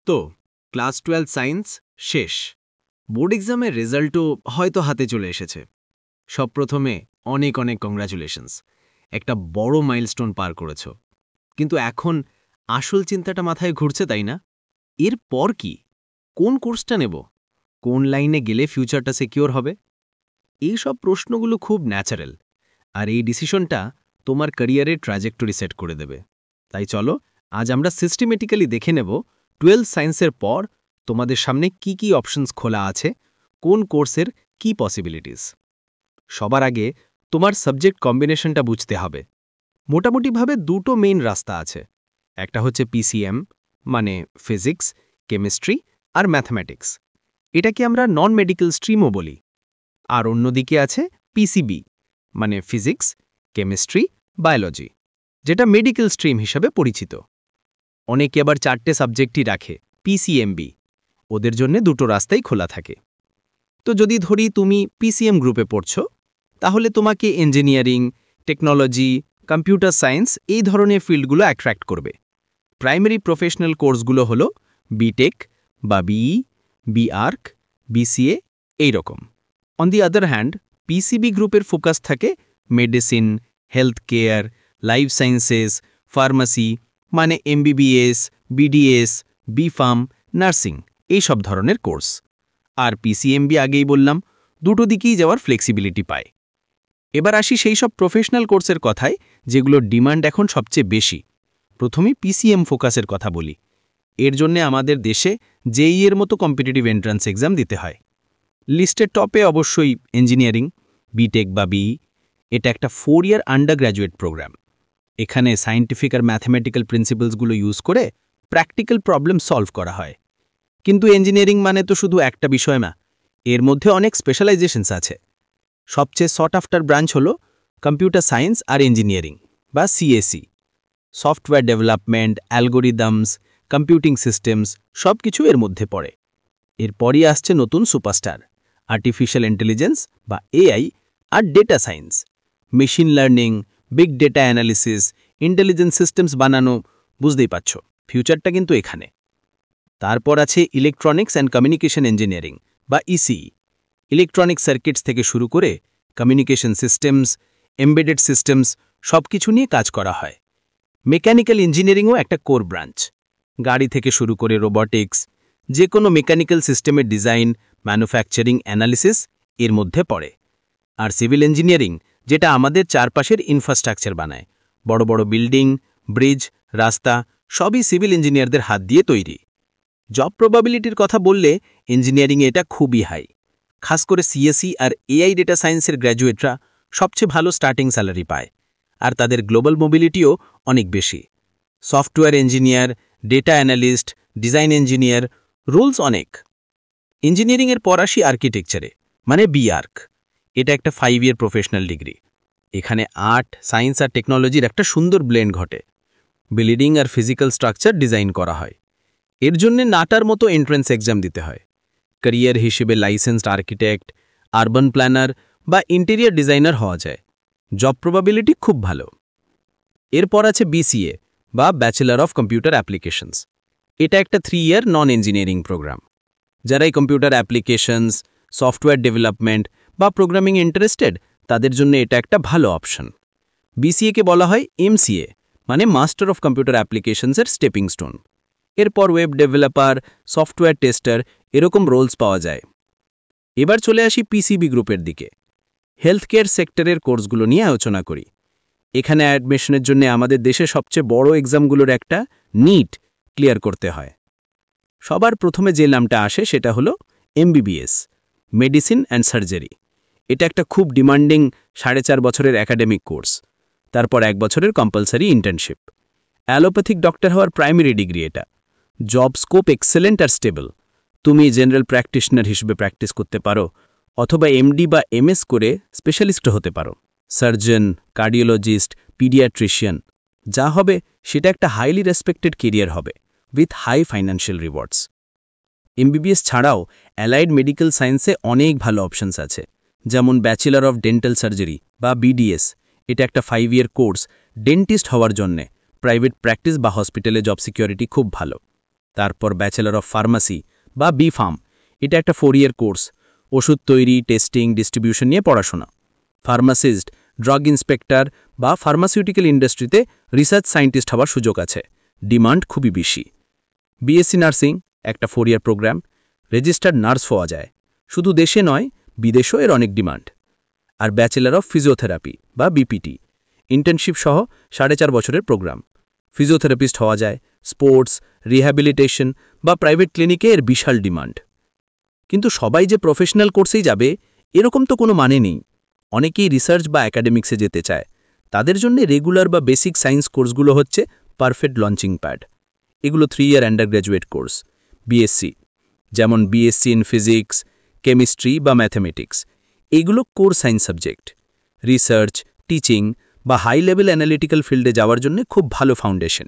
তো class 12 science শেষ। Board এক্সামের রেজাল্টও হয়তো হাতে চলে এসেছে। সব প্রথমে অনেক অনেক কংগ্রাচুলেশনস, একটা বড় মাইলস্টোন পার করেছ। কিন্তু এখন আসল চিন্তাটা মাথায় ঘুরছে, তাই না? এরপর কি? কোন কোর্সটা নেব? কোন লাইনে গেলে ফিউচারটা সিকিউর হবে? এই সব প্রশ্নগুলো খুব ন্যাচারাল, আর এই ডিসিশনটা তোমার ক্যারিয়ারের ট্র্যাজেক্টরি সেট করে দেবে। তাই চলো আজ আমরা সিস্টেমেটিক্যালি দেখে নেব 12 সায়েন্সের পর তোমাদের সামনে কি কি অপশনস খোলা আছে, কোন কোর্সের কি পসিবিলিটিস। সবার আগে তোমার সাবজেক্ট কম্বিনেশনটা বুঝতে হবে। মোটামুটিভাবে দুটো মেইন রাস্তা আছে। একটা হচ্ছে পিসিএম, মানে ফিজিক্স, কেমিস্ট্রি আর ম্যাথমেটিক্স। এটাকে আমরা নন মেডিকেল স্ট্রিমও বলি। আর অন্যদিকে আছে পিসিবি, মানে ফিজিক্স, কেমিস্ট্রি, বায়োলজি, যেটা মেডিকেল স্ট্রিম হিসাবে পরিচিত। অনেকে আবার 4টে সাবজেক্টই রাখে, পিসিএমবি। ওদের জন্য দুটো রাস্তাই খোলা থাকে। তো যদি ধরি তুমি পিসিএম গ্রুপে পড়ছো, তাহলে তোমাকে ইঞ্জিনিয়ারিং, টেকনোলজি, কম্পিউটার সায়েন্স এই ধরনের ফিল্ডগুলো অ্যাট্রাক্ট করবে। প্রাইমারি প্রফেশনাল কোর্সগুলো হলো বিটেক বা বিই, বিআর্ক, বিসিএ এই রকম। On the other hand, PCB গ্রুপের ফোকাস থাকে medicine, health care, life sciences, pharmacy, মানে এমবিবিএস, বিডিএস, বিফার্ম, নার্সিং এই সব ধরনের কোর্স। আর পিসিএমবি আগেই বললাম, দুটো দিকেই যাওয়ার ফ্লেক্সিবিলিটি পায়। এবার আসি সেই সব প্রফেশনাল কোর্সের কথায় যেগুলোর ডিমান্ড এখন সবচেয়ে বেশি। প্রথমে পিসিএম ফোকাসের কথা বলি। এর জন্য আমাদের দেশে জেইই এর মতো কম্পিটিটিভ এন্ট্রান্স এক্সাম দিতে হয়। লিস্টের টপে অবশ্যই ইঞ্জিনিয়ারিং, বিটেক বা বিই। এটা একটা 4 ইয়ার আন্ডার গ্র্যাজুয়েট প্রোগ্রাম। এখানে সায়েন্টিফিক আর ম্যাথমেটিক্যাল প্রিন্সিপালসগুলো ইউজ করে প্র্যাকটিক্যাল প্রবলেম সলভ করা হয়। কিন্তু ইঞ্জিনিয়ারিং মানে তো শুধু একটা বিষয় না, এর মধ্যে অনেক স্পেশালাইজেশনস আছে। সবচেয়ে সট আফটার ব্রাঞ্চ হলো কম্পিউটার সায়েন্স আর ইঞ্জিনিয়ারিং বা CSE. Software development, algorithms, computing systems সব কিছু এর মধ্যে পড়ে। এরপরই আসছে নতুন সুপারস্টার, আর্টিফিশিয়াল ইন্টেলিজেন্স বা এআই আর data science. Machine learning, big data analysis, intelligence systems বানানো, বুঝতেই পারছ ফিউচারটা কিন্তু এখানে। তারপর আছে ইলেকট্রনিক্স অ্যান্ড কমিউনিকেশন ইঞ্জিনিয়ারিং বা ইসিই। ইলেকট্রনিক সার্কিটস থেকে শুরু করে কমিউনিকেশন সিস্টেমস, এমবেডেড সিস্টেমস সব কিছু নিয়ে কাজ করা হয়। মেকানিক্যাল ইঞ্জিনিয়ারিংও একটা কোর ব্রাঞ্চ। গাড়ি থেকে শুরু করে রোবটিক্স, যে কোনো মেকানিক্যাল সিস্টেমের ডিজাইন, ম্যানুফ্যাকচারিং, অ্যানালিসিস এর মধ্যে পড়ে। আর সিভিল ইঞ্জিনিয়ারিং, যেটা আমাদের চারপাশের ইনফ্রাস্ট্রাকচার বানায়, বড় বড় বিল্ডিং, ব্রিজ, রাস্তা সবই সিভিল ইঞ্জিনিয়ারদের হাত দিয়ে তৈরি। জব প্রবাবিলিটির কথা বললে ইঞ্জিনিয়ারিংয়ে এটা খুবই হাই। খাস করে সিএসই আর এআই ডেটা সায়েন্সের গ্র্যাজুয়েটরা সবচেয়ে ভালো স্টার্টিং স্যালারি পায়, আর তাদের গ্লোবাল মোবিলিটিও অনেক বেশি। Software engineer, data analyst, design engineer, rules অনেক। ইঞ্জিনিয়ারিংয়ের পর আসি আর্কিটেকচারে, মানে বিআর্ক। এটা একটা 5 ইয়ার প্রফেশনাল ডিগ্রি। এখানে আর্ট, সায়েন্স আর টেকনোলজির একটা সুন্দর ব্লেন্ড ঘটে। বিল্ডিং আর ফিজিক্যাল স্ট্রাকচার ডিজাইন করা হয়। এর জন্য নাটার মতো এন্ট্রেন্স এক্সাম দিতে হয়। ক্যারিয়ার হিসেবে লাইসেন্সড আর্কিটেক্ট, আরবান প্ল্যানার বা ইন্টেরিয়ার ডিজাইনার হওয়া যায়। জব প্রবাবিলিটি খুব ভালো। এরপর আছে বিসিএ বা ব্যাচেলর অফ কম্পিউটার অ্যাপ্লিকেশনস। এটা একটা 3 ইয়ার নন ইঞ্জিনিয়ারিং প্রোগ্রাম। যারাই কম্পিউটার অ্যাপ্লিকেশনস, সফটওয়্যার ডেভেলপমেন্ট বা প্রোগ্রামিং ইন্টারেস্টেড, তাদের জন্য এটা একটা ভালো অপশন। বিসিএকে বলা হয় এমসিএ, মানে মাস্টার অফ কম্পিউটার অ্যাপ্লিকেশনসের স্টেপিং স্টোন। এরপর ওয়েব ডেভেলপার, সফটওয়্যার টেস্টার এরকম রোলস পাওয়া যায়। এবার চলে আসি পিসিবি গ্রুপের দিকে। হেলথ কেয়ার সেক্টরের কোর্সগুলো নিয়ে আলোচনা করি। এখানে অ্যাডমিশনের জন্য আমাদের দেশে সবচেয়ে বড় এক্সামগুলোর একটা নিট ক্লিয়ার করতে হয়। সবার প্রথমে যে নামটা আসে সেটা হলো এমবিবিএস, মেডিসিন অ্যান্ড সার্জারি। এটা একটা খুব ডিমান্ডিং 4.5 বছরের একাডেমিক কোর্স। তারপর 1 বছরের কম্পালসারি ইন্টার্নশিপ। অ্যালোপ্যাথিক ডক্টর হওয়ার প্রাইমারি ডিগ্রি এটা। জব স্কোপ এক্সেলেন্ট আর স্টেবল। তুমি জেনারেল প্র্যাকটিশনার হিসেবে প্র্যাকটিস করতে পারো, অথবা এমডি বা এমএস করে স্পেশালিস্ট হতে পারো। সার্জন, কার্ডিওলজিস্ট, পিডিয়াট্রিশিয়ান যা হবে সেটা একটা হাইলি রেসপেক্টেড কেরিয়ার হবে, with high financial rewards. MBBS ছাড়াও অ্যালাইড মেডিকেল সায়েন্সে অনেক ভালো অপশনস আছে, যেমন ব্যাচেলর অফ ডেন্টাল সার্জারি বা বিডিএস। এটা একটা 5 ইয়ার কোর্স ডেন্টিস্ট হওয়ার জন্যে। প্রাইভেট প্র্যাকটিস বা হসপিটালে জব সিকিউরিটি খুব ভালো। তারপর ব্যাচেলর অফ ফার্মাসি বা B.Pharm, এটা একটা 4 ইয়ার কোর্স। ওষুধ তৈরি, টেস্টিং, ডিস্ট্রিবিউশন নিয়ে পড়াশোনা। ফার্মাসিস্ট, ড্রাগ ইন্সপেক্টর বা ফার্মাসিউটিক্যাল ইন্ডাস্ট্রিতে রিসার্চ সায়েন্টিস্ট হওয়ার সুযোগ আছে। ডিমান্ড খুবই বেশি। BSc নার্সিং, একটা 4 ইয়ার প্রোগ্রাম। রেজিস্টার্ড নার্স হওয়া যায়। শুধু দেশে নয়, বিদেশেও এর অনেক ডিমান্ড। আর ব্যাচেলর অফ ফিজিওথেরাপি বা BPT, ইন্টার্নশিপ সহ 4.5 বছরের প্রোগ্রাম। ফিজিওথেরাপিস্ট হওয়া যায়। স্পোর্টস, রিহ্যাবিলিটেশন বা প্রাইভেট ক্লিনিকে এর বিশাল ডিমান্ড। কিন্তু সবাই যে প্রফেশনাল কোর্সেই যাবে এরকম তো কোনো মানে নেই। অনেকেই রিসার্চ বা একাডেমিক্সে যেতে চায়। তাদের জন্য রেগুলার বা বেসিক সায়েন্স কোর্সগুলো হচ্ছে পারফেক্ট লঞ্চিং প্যাড। এগুলো 3 ইয়ার আন্ডারগ্র্যাজুয়েট কোর্স। BSc, যেমন BSc ইন ফিজিক্স, কেমিস্ট্রি বা ম্যাথমেটিক্স, এগুলো core science subject. Research, teaching বা হাই লেভেল অ্যানালিটিক্যাল ফিল্ডে যাওয়ার জন্য খুব ভালো ফাউন্ডেশন।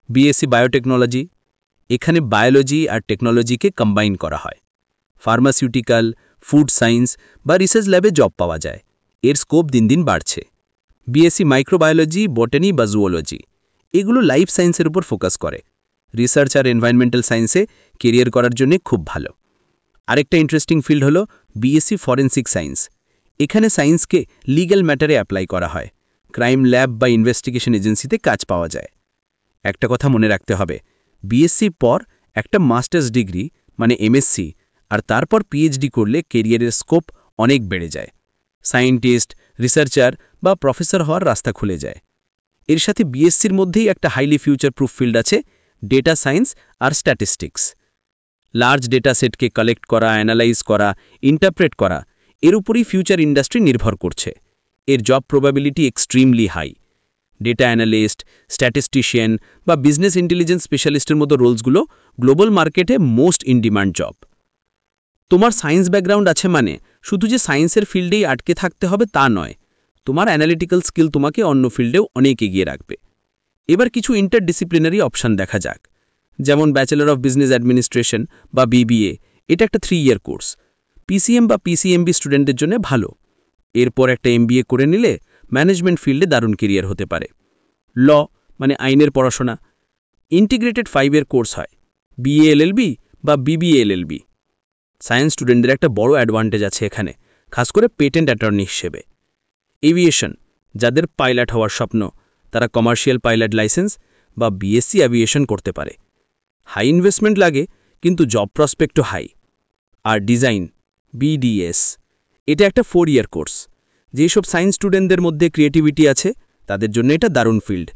BSc বায়োটেকনোলজি, এখানে বায়োলজি আর টেকনোলজিকে কম্বাইন করা হয়। ফার্মাসিউটিক্যাল, ফুড সায়েন্স বা রিসার্চ ল্যাবে জব পাওয়া যায়। এর স্কোপ দিন দিন বাড়ছে। BSc মাইক্রোবায়োলজি, বটানি বা জুওলজি, এগুলো লাইফ সায়েন্সের উপর ফোকাস করে। রিসার্চ আর এনভায়রনমেন্টাল সায়েন্সে কেরিয়ার করার জন্য খুব ভালো। আরেকটা ইন্টারেস্টিং ফিল্ড হলো BSc ফরেনসিক সায়েন্স। এখানে সায়েন্সকে লিগ্যাল ম্যাটারে অ্যাপ্লাই করা হয়। ক্রাইম ল্যাব বা ইনভেস্টিগেশন এজেন্সিতে কাজ পাওয়া যায়। একটা কথা মনে রাখতে হবে, BSc পর একটা মাস্টার্স ডিগ্রি মানে MSc আর তারপর PhD করলে কেরিয়ারের স্কোপ অনেক বেড়ে যায়। সায়েন্টিস্ট, রিসার্চার বা প্রফেসর হওয়ার রাস্তা খুলে যায়। এর সাথে BScর মধ্যেই একটা হাইলি ফিউচার প্রুফ ফিল্ড আছে, ডেটা সায়েন্স আর স্ট্যাটিস্টিক্স। লার্জ ডেটা সেটকে কালেক্ট করা, অ্যানালাইজ করা, ইন্টারপ্রেট করা, এর উপরই ফিউচার ইন্ডাস্ট্রি নির্ভর করছে। এর job probability extremely high. Data analyst, statistician বা বিজনেস ইন্টেলিজেন্স স্পেশালিস্টের মতো রোলসগুলো গ্লোবাল মার্কেটে মোস্ট ইন ডিমান্ড জব। তোমার সায়েন্স ব্যাকগ্রাউন্ড আছে মানে শুধু যে সায়েন্সের ফিল্ডেই আটকে থাকতে হবে তা নয়, তোমার অ্যানালিটিক্যাল স্কিল তোমাকে অন্য ফিল্ডেও অনেক এগিয়ে রাখবে। এবার কিছু ইন্টারডিসিপ্লিনারি অপশান দেখা যাক, যেমন ব্যাচেলর অফ বিজনেস অ্যাডমিনিস্ট্রেশন বা BBA, এটা একটা 3 ইয়ার কোর্স। PCM বা PCMB স্টুডেন্টদের জন্য ভালো। এরপর একটা MBA করে নিলে ম্যানেজমেন্ট ফিল্ডে দারুণ কেরিয়ার হতে পারে। ল মানে আইনের পড়াশোনা, ইন্টিগ্রেটেড 5 ইয়ার কোর্স হয়। BA LLB বা BBA LLB। সায়েন্স স্টুডেন্টদের একটা বড় অ্যাডভান্টেজ আছে এখানে, খাস করে পেটেন্ট অ্যাটর্নি হিসেবে। এভিয়েশন, যাদের পাইলট হওয়ার স্বপ্ন, তারা কমার্শিয়াল পাইলট লাইসেন্স বা BSc অ্যাভিয়েশন করতে পারে। হাই ইনভেস্টমেন্ট লাগে, কিন্তু জব প্রসপেক্টও হাই। আর ডিজাইন, BDS, এটা একটা 4 ইয়ার কোর্স। যেসব সায়েন্স স্টুডেন্টদের মধ্যে ক্রিয়েটিভিটি আছে তাদের জন্য এটা দারুণ field.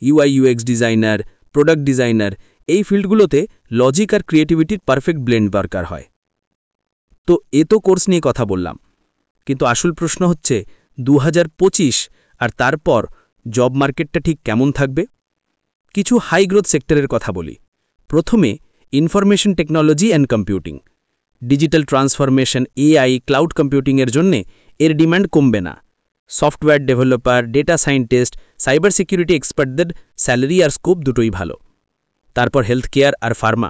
UI UX designer, product designer, এই ফিল্ডগুলোতে লজিক আর ক্রিয়েটিভিটির পারফেক্ট ব্লেন্ড দরকার হয়। তো এ তো কোর্স নিয়ে কথা বললাম, কিন্তু আসল প্রশ্ন হচ্ছে 2025 আর তারপর জব মার্কেটটা ঠিক কেমন থাকবে। কিছু হাই গ্রোথ সেক্টরের কথা বলি। প্রথমে information technology and computing. Digital transformation, AI, cloud কম্পিউটিংয়ের জন্যে এর ডিমান্ড কমবে না। Software developer, data scientist, cyber security এক্সপার্টদের স্যালারি আর স্কোপ দুটোই ভালো। তারপর হেলথ কেয়ার আর ফার্মা।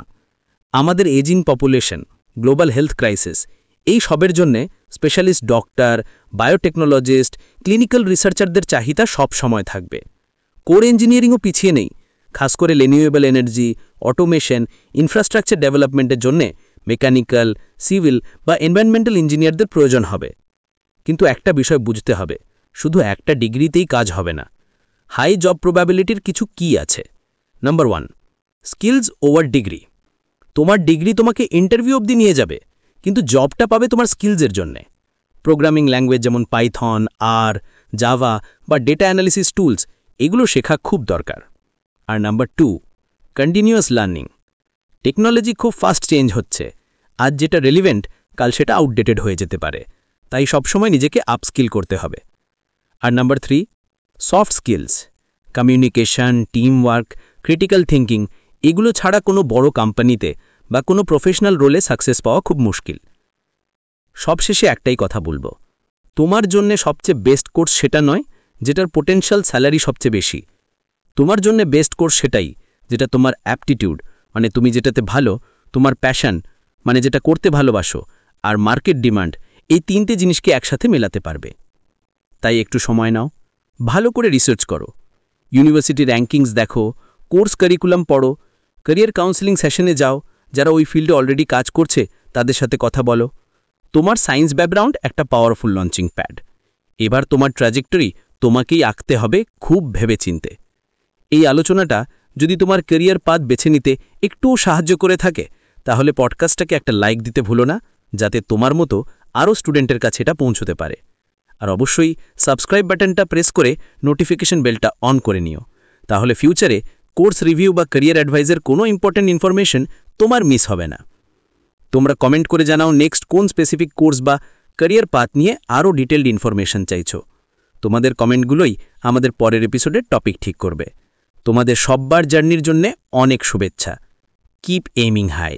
আমাদের ageing population, global health crisis, এই সবের জন্যে স্পেশালিস্ট ডক্টর, বায়োটেকনোলজিস্ট, ক্লিনিক্যাল রিসার্চারদের চাহিদা সব সময় থাকবে। কোর ইঞ্জিনিয়ারিংও পিছিয়ে নেই, খাস করে রিনিউয়েবল এনার্জি, অটোমেশন, ইনফ্রাস্ট্রাকচার ডেভেলপমেন্টের জন্যে মেকানিক্যাল, সিভিল বা এনভায়রনমেন্টাল ইঞ্জিনিয়ারদের প্রয়োজন হবে। কিন্তু একটা বিষয় বুঝতে হবে, শুধু একটা ডিগ্রিতেই কাজ হবে না। হাই জব প্রবাবিলিটির কিছু কি আছে। Number 1, skills over degree. তোমার ডিগ্রি তোমাকে ইন্টারভিউ অবধি নিয়ে যাবে, কিন্তু জবটা পাবে তোমার স্কিলসের জন্যে। প্রোগ্রামিং ল্যাঙ্গুয়েজ যেমন পাইথন, আর, জাভা বা ডেটা অ্যানালিসিস টুলস, এগুলো শেখা খুব দরকার। আর নাম্বার 2, কন্টিনিউয়াস লার্নিং। টেকনোলজি খুব ফাস্ট চেঞ্জ হচ্ছে, আজ যেটা রেলিভেন্ট কাল সেটা আউটডেটেড হয়ে যেতে পারে, তাই সবসময় নিজেকে আপস্কিল করতে হবে। আর number 3, soft skills, communication, team work, critical thinking, এগুলো ছাড়া কোনো বড় কোম্পানিতে বা কোনো প্রফেশনাল রোলে সাকসেস পাওয়া খুব মুশকিল। সবশেষে একটাই কথা বলবো, তোমার জন্যে সবচেয়ে বেস্ট কোর্স সেটা নয় যেটার পোটেনশিয়াল স্যালারি সবচেয়ে বেশি। তোমার জন্যে বেস্ট কোর্স সেটাই যেটা তোমার অ্যাপটিটিউড, মানে তুমি যেটাতে ভালো, তোমার প্যাশন, মানে যেটা করতে ভালোবাসো, আর মার্কেট ডিমান্ড, এই 3টে জিনিসকে একসাথে মেলাতে পারবে। তাই একটু সময় নাও, ভালো করে রিসার্চ করো, ইউনিভার্সিটি র্যাঙ্কিংস দেখো, কোর্স কারিকুলাম পড়ো, ক্যারিয়ার কাউন্সেলিং সেশনে যাও, যারা ওই ফিল্ডে অলরেডি কাজ করছে তাদের সাথে কথা বলো। তোমার সায়েন্স ব্যাকগ্রাউন্ড একটা পাওয়ারফুল লঞ্চিং প্যাড। এবার তোমার ট্র্যাজেক্টরি তোমাকেই আঁকতে হবে খুব ভেবেচিন্তে। এই আলোচনাটা যদি তোমার ক্যারিয়ার পাথ বেছে নিতে একটুও সাহায্য করে থাকে, তাহলে পডকাস্টটাকে একটা লাইক দিতে ভুলো না, যাতে তোমার মতো আরও স্টুডেন্টের কাছে এটা পৌঁছতে পারে। আর অবশ্যই সাবস্ক্রাইব বাটনটা প্রেস করে নোটিফিকেশন বেলটা অন করে নিও, তাহলে ফিউচারে কোর্স রিভিউ বা ক্যারিয়ার অ্যাডভাইসের কোনো ইম্পর্ট্যান্ট ইনফরমেশন তোমার মিস হবে না। তোমরা কমেন্ট করে জানাও নেক্সট কোন স্পেসিফিক কোর্স বা ক্যারিয়ার পাথ নিয়ে আরও ডিটেলড ইনফরমেশন চাইছো। তোমাদের কমেন্টগুলোই আমাদের পরের এপিসোডের টপিক ঠিক করবে। তোমাদের সববার জার্নির জন্যে অনেক শুভেচ্ছা। Keep aiming high.